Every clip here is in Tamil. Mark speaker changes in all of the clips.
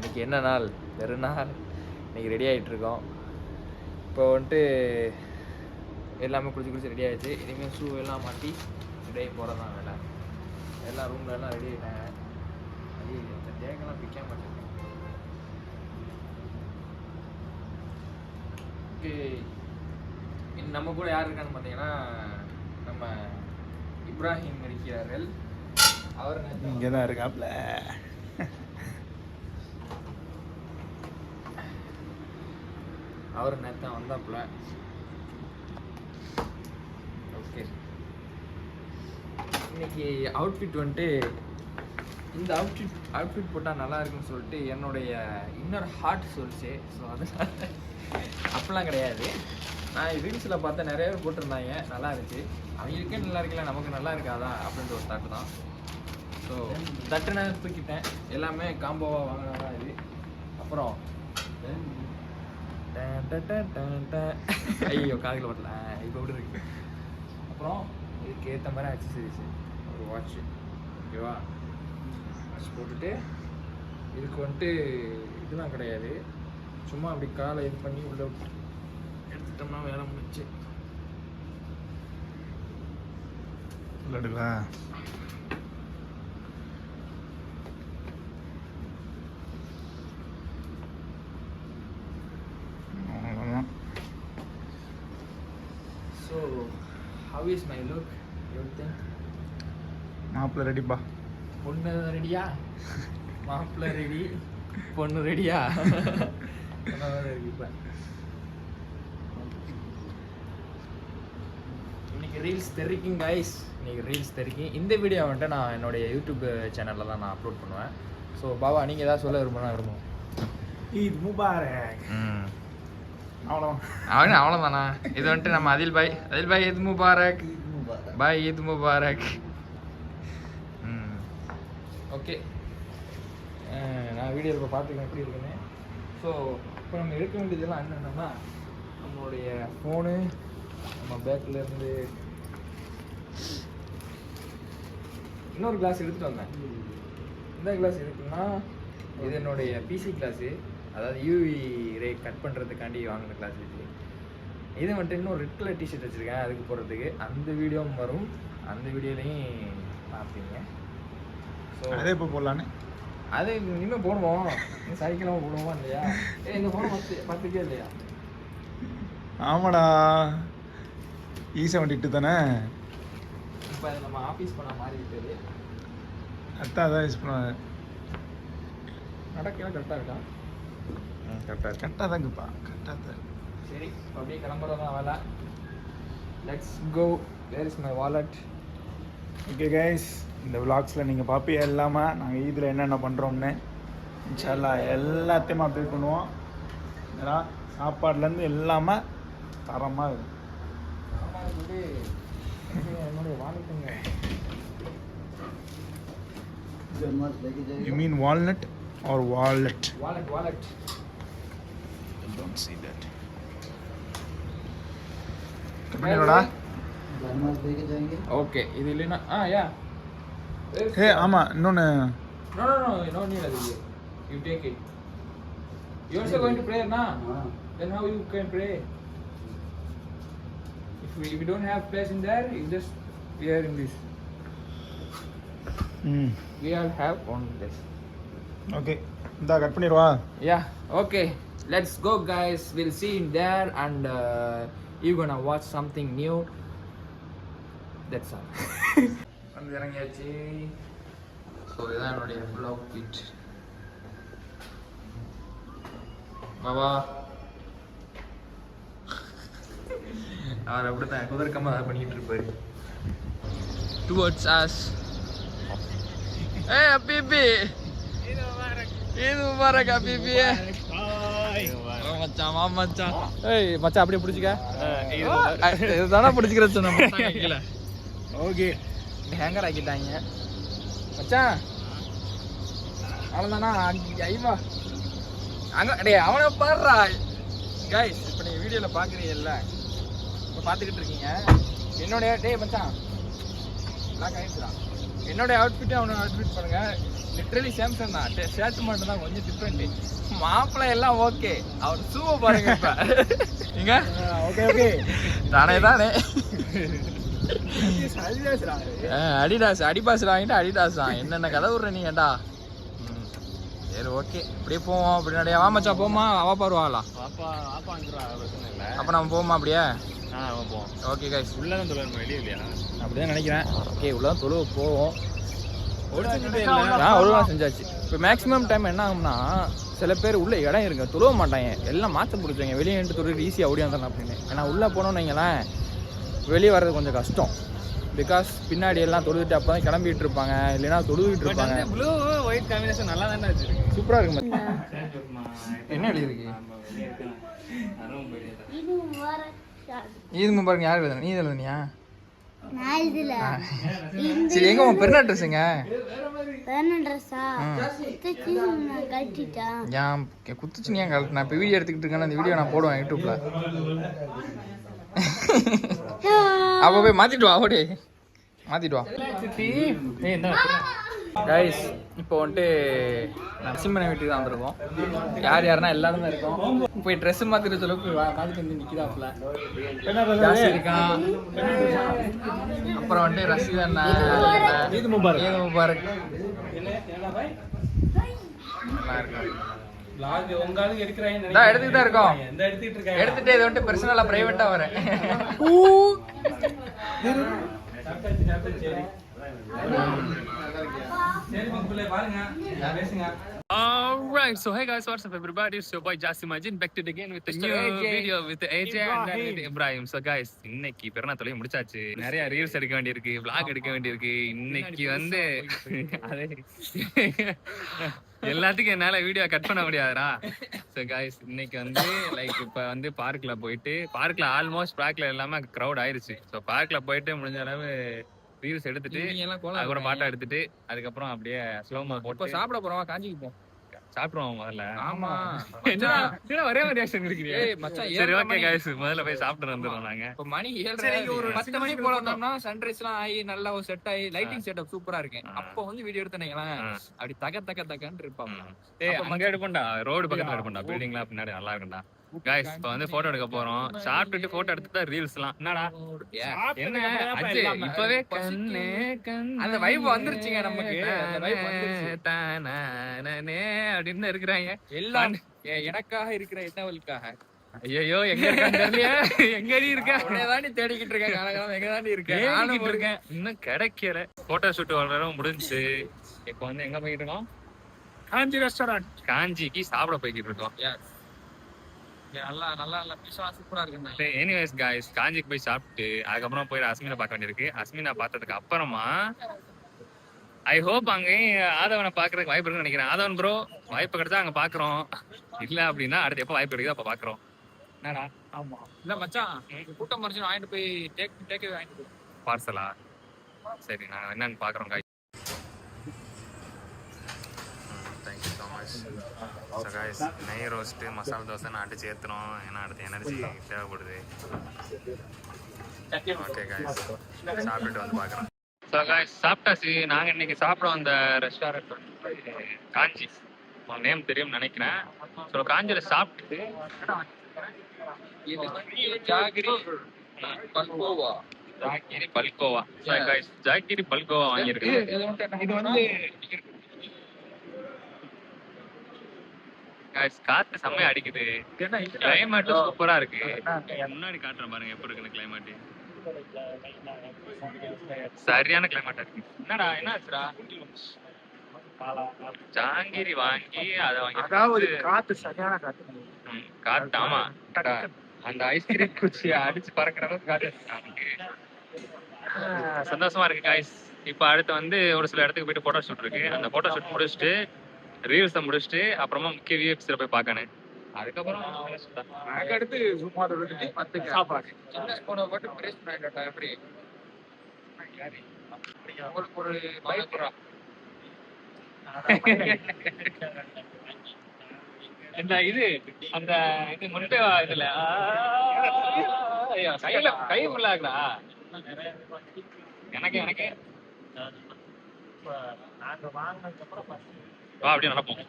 Speaker 1: இன்றைக்கி என்ன நாள்? பெருநாள். இன்றைக்கி ரெடி ஆகிட்டுருக்கோம். இப்போ வந்துட்டு எல்லாமே குளிச்சு ரெடி ஆகிடுச்சு. இனிமேல் ஷூ எல்லாம் மாட்டி ரெடி போகிறது தான் வேலை. எல்லாம் ரூமில் எல்லாம் ரெடி ஆகிட்டாங்க. ஐயோ, இந்த டேக்கெல்லாம் பிக்க மாட்டேங்க. ஓகே, நம்ம கூட யார் இருக்கான்னு பார்த்தீங்கன்னா நம்ம இப்ராஹிம் இருக்கிறார்கள். அவர்
Speaker 2: இங்கே தான் இருக்காப்ல.
Speaker 1: அவர் நேற்று வந்தாப்புல. ஓகே, இன்னைக்கு அவுட்ஃபிட் வந்துட்டு இந்த அவுட்ஃபிட் போட்டால் நல்லா இருக்குன்னு சொல்லிட்டு என்னுடைய இன்னொரு ஹார்ட் சொல்லிச்சு. ஸோ அதனால அப்படிலாம் கிடையாது. நான் ரீல்ஸில் பார்த்தா நிறைய பேர் போட்டிருந்தாங்க, நல்லா இருந்துச்சு. அவங்களுக்கே நல்லா இருக்குல்ல, நமக்கு நல்லா இருக்காதா அப்படின்ற ஒரு தாட்டு தான். ஸோ தட்டு நான் தூக்கிட்டேன். எல்லாமே காம்போவாக வாங்கினா இது. அப்புறம் ஐயோ காதில் வரல, இப்போ எப்படி இருக்கு. அப்புறம் இதுக்கு ஏற்ற மாதிரி அக்சசரிஸ், ஒரு வாட்ச். ஓகேவா, வாட்ச் போட்டுட்டு இதுக்கு வந்துட்டு இதெல்லாம் கிடையாது, சும்மா அப்படி காலை இது பண்ணி உள்ள எடுத்துட்டோம்னா வேலை முடிச்சு.
Speaker 2: எடுக்கலாம்.
Speaker 1: So how is my look? Everything
Speaker 2: மாப்பிள்ளை ரெடிப்பா.
Speaker 1: பொண்ணு ரெடியா? மாப்பிள்ளை ரெடி, பொண்ணு ரெடியா? இப்போ இன்னைக்கு ரீல்ஸ் தெரிவிக்கும் கைஸ். இன்னைக்கு ரீல்ஸ் தெரிவிக்கும். இந்த வீடியோ வந்துட்டு நான் என்னுடைய யூடியூப் சேனலில் தான் நான் அப்லோட் பண்ணுவேன். ஸோ பாபா, நீங்கள் ஏதாவது சொல்ல விரும்பும்?
Speaker 2: ஈத் முபாரக்.
Speaker 1: அவ்வளோதானா? இது வந்துட்டு நம்ம அதில் பாய் ஈத் முபாரக். பாய் ஈத் முபாரக். ஓகே, நான் வீடியோ இப்போ பார்த்துக்கேன் எப்படி இருக்குன்னு. ஸோ இப்போ நம்ம எடுக்க வேண்டியதெல்லாம் என்னென்னா, நம்மளுடைய ஃபோனு, நம்ம பேக்கில் இருந்து இன்னொரு கிளாஸ் எடுத்துகிட்டு வந்தேன். இந்த கிளாஸ் இருக்குன்னா இது என்னுடைய பிசி கிளாஸு, அதாவது யூவி ரே கட் பண்ணுறதுக்காண்டி வாங்கின கிளாஸ் இது. இது வந்துட்டு இன்னும் ரெட் கலர் டிஷர்ட் வச்சுருக்கேன் அதுக்கு போடுறதுக்கு. அந்த வீடியோவும் வரும், அந்த வீடியோலையும் பார்ப்பீங்க. ஸோ
Speaker 2: அதே இப்போ போடலான்னு
Speaker 1: அது இனிமேல் போடுவோம். சைக்கிளாக போடுவோமா இல்லையா? இந்த ஃபோனை பார்த்துக்கே இல்லையா?
Speaker 2: ஆமாடா, E72 தானே.
Speaker 1: இப்போ அது நம்ம ஆஃபீஸ் பண்ண மாதிரி இருக்குது.
Speaker 2: அதான் யூஸ் பண்ணுவாங்க.
Speaker 1: நடக்கலாம் கரெக்டாக இருக்கா?
Speaker 2: கரெக்டாக தாங்கப்பா, கரெக்டாக தான்.
Speaker 1: சரி, இப்போ அப்படியே கிளம்புறதான் வேலை. Let's go. Where is my wallet?
Speaker 2: Okay guys, இந்த விளாக்ஸில் நீங்கள் பார்ப்பீங்க இல்லாமல் நாங்கள் இதில் என்னென்ன பண்ணுறோம்னு. இன்ஷா அல்லாஹ் எல்லாத்தையும் அப்டேட் பண்ணுவோம். ஏன்னா சாப்பாடுலேருந்து எல்லாமே தரமாக இருக்கும்.
Speaker 1: என்னுடைய வாலெட்டுங்க.
Speaker 2: You mean walnut or wallet?
Speaker 1: Wallet.
Speaker 2: I don't see that. கம்பெனியோடா.
Speaker 1: ஓகே, இது இல்லைன்னா யா.
Speaker 2: ஹே ஆமாம், இன்னொன்று.
Speaker 1: No need அது. You take it. You also going to pray na? Then how you can pray? If we don't have place in there, you just wear in this. We all have one place.
Speaker 2: Okay, இந்த cut பண்ணிடுவா.
Speaker 1: Yeah, okay. Let's go guys. We'll see in there and you're gonna watch something new. That's all. வந்து இறங்கியாச்சு. ஸோ இதுதான் என்னுடைய ஃபுல் அவுட்ஃபிட். பாபா அவர் அப்படித்தான் குதிர்க்கமாக அதை பண்ணிட்டு இருப்பாரு. Towards as. ஏய் அபிபி, இது முபாரக் அபிபி. மச்சான் வா மச்சான். ஏய் மச்சான் அப்படியே பிடிச்சிக்க. இதுதானே பிடிச்சிக்கிற சொன்ன கீழே.
Speaker 2: ஓகே,
Speaker 1: ஹேங்கர் ஆக்கிட்டாங்க மச்சான். அவ்வளோதானா? ஐவா அங்கே டே அவனை பாடுறா. கைஸ், இப்போ நீங்கள் வீடியோவில் பார்க்குறீங்கல்ல, இப்போ பார்த்துக்கிட்டு இருக்கீங்க என்னுடைய டே மச்சான் லாக் ஆகிடுச்சுடா. என்னோட அவுட்ஃபிட்டே அவனோட அவுட்ஃபிட் பண்ணுங்க. லிட்டரலி சேம்சங் தான், ஷர்ட் மட்டும் தான் கொஞ்சம் டிஃப்ரெண்ட். மாப்பிள்ளை எல்லாம் ஓகே, அவர் ஷூவை பாருங்க. இப்ப நீங்க
Speaker 2: ஓகே ஓகே
Speaker 1: தானே தானே அடிடாஸ் அடிபாஸ் வாங்கிட்டு அடிடாஸ் தான். என்னென்ன கதை விட்ற நீ ஏண்டா? சரி ஓகே, அப்படியே போவோம். அப்படி நிறையா வா மச்சா போமா, அவா பாருவாங்களாம். அப்போ நம்ம போவோமா அப்படியே?
Speaker 2: போவோம்.
Speaker 1: ஓகே கைஸ்,
Speaker 2: உள்ளதான் தொழுவணும், வெளியே இல்லையா?
Speaker 1: அப்படிதான் நினைக்கிறேன். ஓகே, உள்ளதான் தொழுவ போவோம். ஒழுங்காக செஞ்சாச்சு. இப்போ மேக்ஸிமம் டைம் என்ன ஆகும்னா, சில பேர் உள்ள இடம் இருங்க தொழுவ மாட்டாங்க, எல்லாம் மாற்ற பிடிச்சவங்க. வெளியே நின்று தொழில் ஈஸியாக ஓடியாந்தான் அப்படின்னு. ஏன்னா உள்ளே போனோன்னு வைங்களேன், வெளியே வர்றது கொஞ்சம் கஷ்டம். பிகாஸ் பின்னாடி எல்லாம் தொழுதுட்டு அப்போ தான் கிளம்பிட்டு இருப்பாங்க, இல்லைன்னா தொழுதுகிட்டு இருப்பாங்க.
Speaker 2: ப்ளூ ஒயிட் காம்பினேஷன் நல்லா தானே வச்சிருக்கு.
Speaker 1: சூப்பராக இருக்கு. என்ன எழுதிருக்கு? ஈது முபாரக் யார் எழுதுனா? நீ எழுதுனியா? சரி, எங்க உன் பெருநாள் ட்ரெஸ்ஸுங்க? ஏன் குத்துச்சு? நீ ஏன் கழட்டு? நான் இப்போ வீடியோ எடுத்துக்கிட்டு இருக்கேன், அந்த வீடியோ நான் போடுவேன் யூடியூப்ல. அப்போ போய் மாத்திட்டு வா, ஓடி மாத்திட்டு வா. கைஸ், இப்போ வந்துட்டு நரசிம்மனை வீட்டுக்கு தான் வந்திருக்கோம். யார் யாருன்னா எல்லாரும் தான் இருக்கோம். போய் ட்ரெஸ் மாத்திட்டு சொல்ல போய் மாத்திட்டு வந்து நிற்கிறாப்புல இருக்கான். அப்புறம் வந்துட்டு ரசிகன் ஈத் முபாரக் எடுத்துட்டு தான் இருக்கோம். எடுத்துட்டு இதை வந்துட்டு பர்சனலா பிரைவேட்டா வரேன்.
Speaker 3: Alright, so hey guys, what's up everybody? It's your boy Jasim Majin back to the again with the new video with the AJ and then with Ibrahim. So guys, இன்னைக்கு பிறனா தொலை முடிச்சாச்சு. நிறைய ரீல்ஸ் எடுக்க வேண்டியிருக்கு, vlog எடுக்க வேண்டியிருக்கு. இன்னைக்கு வந்து எல்லாத்துக்கும் என்னால வீடியோ கட் பண்ண முடியாதுடா. ஸோ கைஸ், இன்னைக்கு வந்து லைக் இப்போ வந்து பார்க்கில் போயிட்டு, பார்க்கில் ஆல்மோஸ்ட் பார்க்கில் எல்லாமே க்ரௌட் ஆயிடுச்சு. ஸோ பார்க்கில் போயிட்டு முடிஞ்ச அளவு ரீல்ஸ் எடுத்துட்டு, அதுக்கப்புறம் பாட்டா எடுத்துட்டு, அதுக்கப்புறம் அப்படியே ஸ்லோமோ போட்டு
Speaker 1: சாப்பிட போறோம். காஞ்சிக்கு போ
Speaker 3: சாப்பிடுவோம் முதல்ல.
Speaker 1: ஆமா,
Speaker 3: ஒரே மாதிரி ரியாக்ஷன் இருக்கிறீங்க. சரி ஓகே கைஸ், முதல்ல போய் சாப்பிட்டு வந்துடுறோம் நாங்க.
Speaker 1: இப்போ மணி 7:30, ஒரு 10 மணி போல வந்தோம்னா சன்ரைஸ் எல்லாம் ஆகி நல்லா ஒரு செட் ஆகி லைட்டிங் செட்டப் சூப்பரா இருக்கு. அப்போ வந்து வீடியோ எடுத்தீங்களா அப்படி தகன்னு இருப்பாங்க.
Speaker 3: அங்க எடுப்போம்டா, ரோடு பக்கத்துல எடுப்போம்டா, பில்டிங்லாம் பின்னாடி நல்லா இருக்கும்டா. கைஸ், இப்போ வந்து போட்டோ எடுக்க போறோம். சாப்பிட்டுட்டு போட்டோ எடுத்துட்டா ரீல்ஸ் எல்லாம் என்னடா என்ன அஜய் இப்பவே கண்ணே
Speaker 1: அந்த வைப் வந்துருச்சுங்க நமக்கு. அந்த வைப் வந்துருச்சு
Speaker 3: அப்படின்னு இருக்கிறாங்க
Speaker 1: எல்லாம். எனக்காக இருக்கிற என்னவளுக்காக.
Speaker 3: ஐயோ எங்க இருக்க எங்கடி இருக்க?
Speaker 1: உன்னையதாண்டி தேடிக்கிட்டு இருக்கேன். காலகாலம் எங்கதாண்டி இருக்கேன்? நானும் இருக்கேன்,
Speaker 3: இன்னும் கிடைக்கல. போட்டோ ஷூட் வளரும் முடிஞ்சு. இப்போ வந்து எங்க போயிட்டு இருக்கோம்? காஞ்சி ரெஸ்டாரண்ட். காஞ்சிக்கு சாப்பிட போய்கிட்டு இருக்கோம்.
Speaker 1: நல்லா சூப்பரா இருக்கு.
Speaker 3: எனிவேஸ் गाइस, காஞ்சிக்கு போய் சாப்பிட்டு அதுக்கப்புறம் போய் அஸ்மினா பார்க்க வேண்டியிருக்கு. அஸ்மினா பார்த்ததுக்கு அப்புறமா ஐ ஹோப் அங்கேயும் ஆதவனை பாக்குறதுக்கு வாய்ப்பு இருக்குன்னு நினைக்கிறேன். ஆதவன் ப்ரோ, வாய்ப்பு கிடைச்சா அங்க பாக்குறோம், இல்ல அப்படின்னா அடுத்து எப்போ வாய்ப்பு கிடைக்குதோ அப்ப பாக்குறோம். என்னடா?
Speaker 1: ஆமா இல்ல மச்சான், கூட்டம் மறைச்சு வாங்கிட்டு போய் டேக் வாங்கிட்டு போய்
Speaker 3: பார்சலா? சரி, நான் என்னன்னு பாக்குறோம் guys. Thank you so much. So guys, நெய் ரோஸ்ட்டு மசாலா தோசை நான் அடிச்சு ஏற்றுறோம், ஏன்னா அடுத்து எனர்ஜி தேவைப்படுது. ஓகே கைஸ், சாப்பிட்டுட்டு வந்து பார்க்குறோம். ஸோ கைஸ், சாப்பிட்டாச்சு. நாங்கள் இன்னைக்கு சாப்பிடுவோம் அந்த ரெஸ்டாரண்ட் காஞ்சி, நேம் தெரியும்னு நினைக்கிறேன். ஸோ காஞ்சியில் சாப்பிட்டுட்டு
Speaker 1: ஜாகிரி
Speaker 3: பல்கோவா. கைஸ், ஜாகிரி பல்கோவா வாங்கியிருக்கு. இது வந்து காத்து செம்மையா அடிக்குது, கிளைமேட் சூப்பரா இருக்கு. முன்னாடி காட்டுறேன் பாருங்க எப்படி இருக்குன்னு கிளைமேட். சரியான கிளைமேட் இருக்கு. என்னடா என்னாச்சுடா? ஜாங்கிரி வாங்கி அதை வாங்கி
Speaker 2: காத்து சரியான காத்து.
Speaker 3: காத்து ஆமா, அந்த ஐஸ்கிரீம் குச்சி அடிச்சு பறக்கிற அளவுக்கு காத்து. சந்தோஷமா இருக்கு காய்ஸ். இப்போ அடுத்து வந்து ஒரு சில இடத்துக்கு போயிட்டு போட்டோ ஷூட் இருக்கு. அந்த போட்டோ ஷூட் முடிச்சுட்டு ரீல்ஸை முடிச்சுட்டு அப்புறமா முக்கிய விஎஃப்சியில் போய் பார்க்கணும். அதுக்கப்புறம்
Speaker 1: அடுத்து சாப்பாடு சின்ன ஸ்பூனை போட்டு பிரேஸ் பண்ணிட்டா எப்படி உங்களுக்கு ஒரு பயப்புறா.
Speaker 3: இந்த இது அந்த இது முட்டை இதுல கையில கை ஃபுல்லாகுதா? எனக்கு
Speaker 2: நாங்க வாங்கினதுக்கு அப்புறம்
Speaker 3: வா அப்படியே நடப்போம்.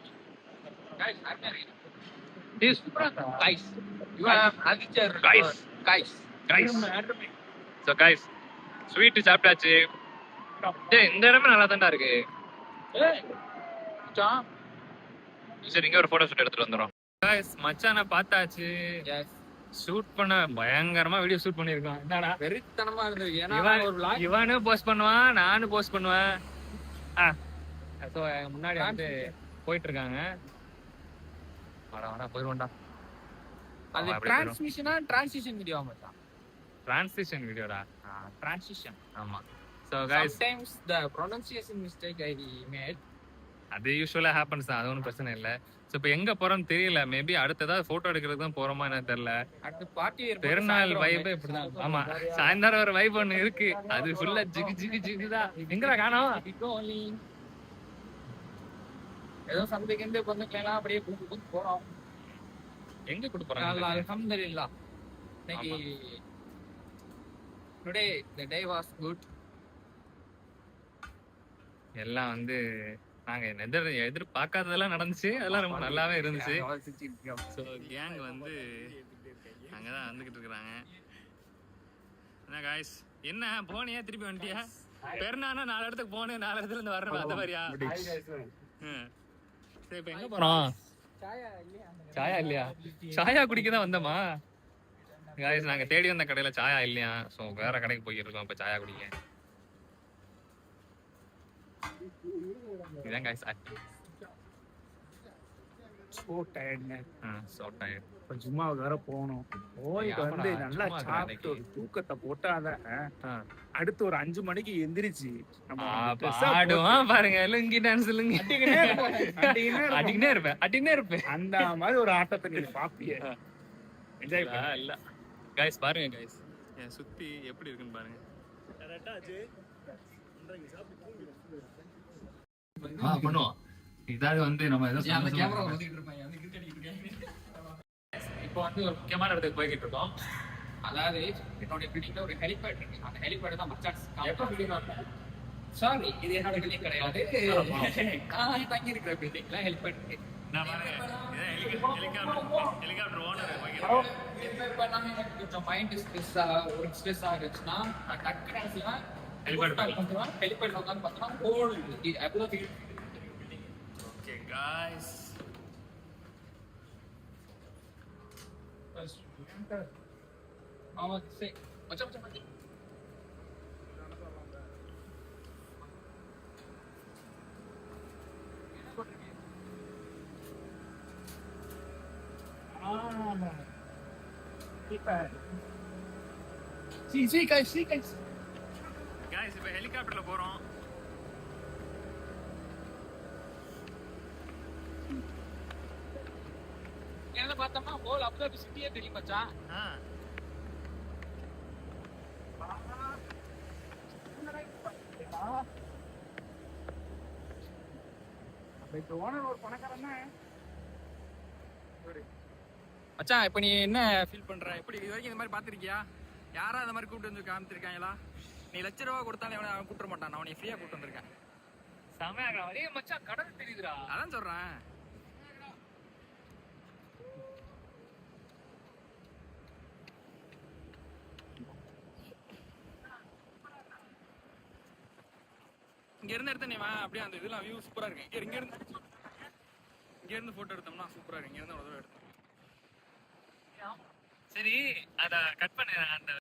Speaker 1: Guys, you have Aditya.
Speaker 3: Guys.
Speaker 1: Guys.
Speaker 3: So guys sweet சாப்பிட்டாச்சு. டேய் இந்த இடமே நல்லா தான்டா இருக்கு. சரி இங்க ஒரு போட்டோ ஷூட் எடுத்துட்டு வந்துடும். கைஸ் மச்சானை பார்த்தாச்சு.
Speaker 1: Yes.
Speaker 3: ஷூட் பண்ண பயங்கரமா வீடியோ ஷூட் பண்ணிருக்கான். என்னடா
Speaker 1: வெறித்தனமா இருந்தது. ஏன்னா ஒரு vlog
Speaker 3: இவனும் போஸ்ட் பண்ணுவான், நானும் போஸ்ட் பண்ணுவேன். ஸோ முன்னாடி வந்து போயிட்டு இருக்காங்க. வாடா போயிருவோம்டா.
Speaker 1: அது டிரான்ஸ்மிஷனா டிரான்சிஷன் வீடியோ மச்சான்.
Speaker 3: டிரான்சிஷன் வீடியோடா.
Speaker 1: Transition.
Speaker 3: ஆமா. So guys
Speaker 1: Sometimes the pronunciation mistake I made.
Speaker 3: அது யூஸ்வலா ஹேப்பன்ஸ் தான், அது ஒன்றும் பிரச்சனை இல்லை. ஸோ இப்போ எங்க போறோம்னு தெரியல. மேபி அடுத்ததாவது போட்டோ எடுக்கிறதுக்கு தான் போறோமா என்ன தெரியல.
Speaker 1: அடுத்து பார்ட்டி
Speaker 3: பெருநாள் வைபே இப்படிதான். ஆமா சாயந்தரம் ஒரு வைப் ஒண்ணு இருக்கு, அது ஃபுல்லா ஜிகு ஜிகு ஜிகுதான். எங்கடா காணோம்?
Speaker 1: ஏதோ சந்தைக்கு கொஞ்சம் அப்படியே கூட்டு போறோம்.
Speaker 3: எங்க கூட்டு போறாங்க?
Speaker 1: அல்ஹம்துலில்லாஹ். இன்னைக்கு today the day was good.
Speaker 3: எல்லாம் வந்து நாங்க எதிர்பார்க்காததெல்லாம் நடந்துச்சு. அதெல்லாம் ரொம்ப நல்லாவே இருந்துச்சு. ஸோ கேங் வந்து அங்கதான் வந்துகிட்டு இருக்கிறாங்க. என்ன காய்ஸ், என்ன போனியா திருப்பி வந்துட்டியா? பெருநானா 4 இடத்துக்கு போனேன், 4 இடத்துல இருந்து வரணும் அந்த மாதிரியா? சரி இப்ப எங்க போறோம்? சாயா இல்லையா? சாயா குடிக்க தான் வந்தோமா? காய்ஸ் நாங்க தேடி வந்த கடையில சாயா இல்லையா, ஸோ வேற கடைக்கு போயிட்டு இருக்கோம் இப்ப சாயா குடிக்க. இதான் காய்ஸ்
Speaker 2: ஸோ டயர்ட்னு.
Speaker 3: So tired.
Speaker 2: இப்போ சும்மா வேற போகணும். போயிட்டு வந்து நல்லா சாப்பிட்டு ஒரு தூக்கத்தை போட்டாதான் அடுத்து ஒரு 5 மணிக்கு எந்திரிச்சு
Speaker 3: ஆடுவான் பாருங்க. லுங்கி டான்ஸ் லுங்கி அடிக்கினே இருப்பேன்.
Speaker 2: அந்த மாதிரி ஒரு ஆட்டத்தை நீங்க பாப்பீங்க. என்ஜாய்
Speaker 3: இல்ல கைஸ் பாருங்க கைஸ், என் சுத்தி எப்படி இருக்குன்னு பாருங்க. பண்ணுவோம். இதாவது வந்து நம்ம இப்போ வந்து ஒரு முக்கியமான இடத்துக்கு போய்கிட்டு இருக்கோம்.
Speaker 1: அதாவது என்னோட பில்டிங்ல ஒரு ஹெலிபேட் இருக்கு. அந்த ஹெலிபேட் தான் மச்சான். சாரி, இது என்னோட பில்டிங் கிடையாது. நான் தங்கி இருக்கிற பில்டிங்ல ஹெலிபேட் இருக்கு.
Speaker 3: ஹெலிகாப்டர் ஓனர்
Speaker 1: ஹெலிபேட் பண்ணாம எனக்கு கொஞ்சம் மைண்ட் ஒரு ஸ்ட்ரெஸ் ஆகிடுச்சுன்னா டக்குனு ஹெலிபேட் உட்காந்து பார்த்தோம்னா ஹோல் எவ்வளோ ஃபீல்.
Speaker 3: ஓகே காய்ஸ், இப்ப ஹெலிகாப்டர்ல போறோம்.
Speaker 1: என்ன பார்த்தோம்னா ஹோல் அபுதாபி சிட்டியே தெரியும் மச்சான். மச்சான் இப்போ நீ என்ன ஃபீல் பண்ற? எப்படி இது வரைக்கும் இந்த மாதிரி பார்த்துருக்கியா? யாரா இந்த மாதிரி கூப்பிட்டு வந்து காமிச்சிருக்காங்களா? நீ ₹1,00,000 கொடுத்தாலும் அவன் கூப்பிட மாட்டான். அவனை ஃப்ரீயா கூப்பிட்டு வந்திருக்கேன்.
Speaker 3: செமையா மச்சான் கடல் தெரியுதுடா.
Speaker 1: அதான் சொல்றேன். இங்க இருந்து எடுத்த நீ அப்படியே அந்த இதெல்லாம் வியூ சூப்பரா இருக்கு. இங்க இருந்து போட்டோ எடுத்தோம்னா சூப்பரா இருக்கு. இங்க இருந்து ஒரு தடவை எடுத்தோம்.
Speaker 3: சரி அத கட் பண்ணு. அந்த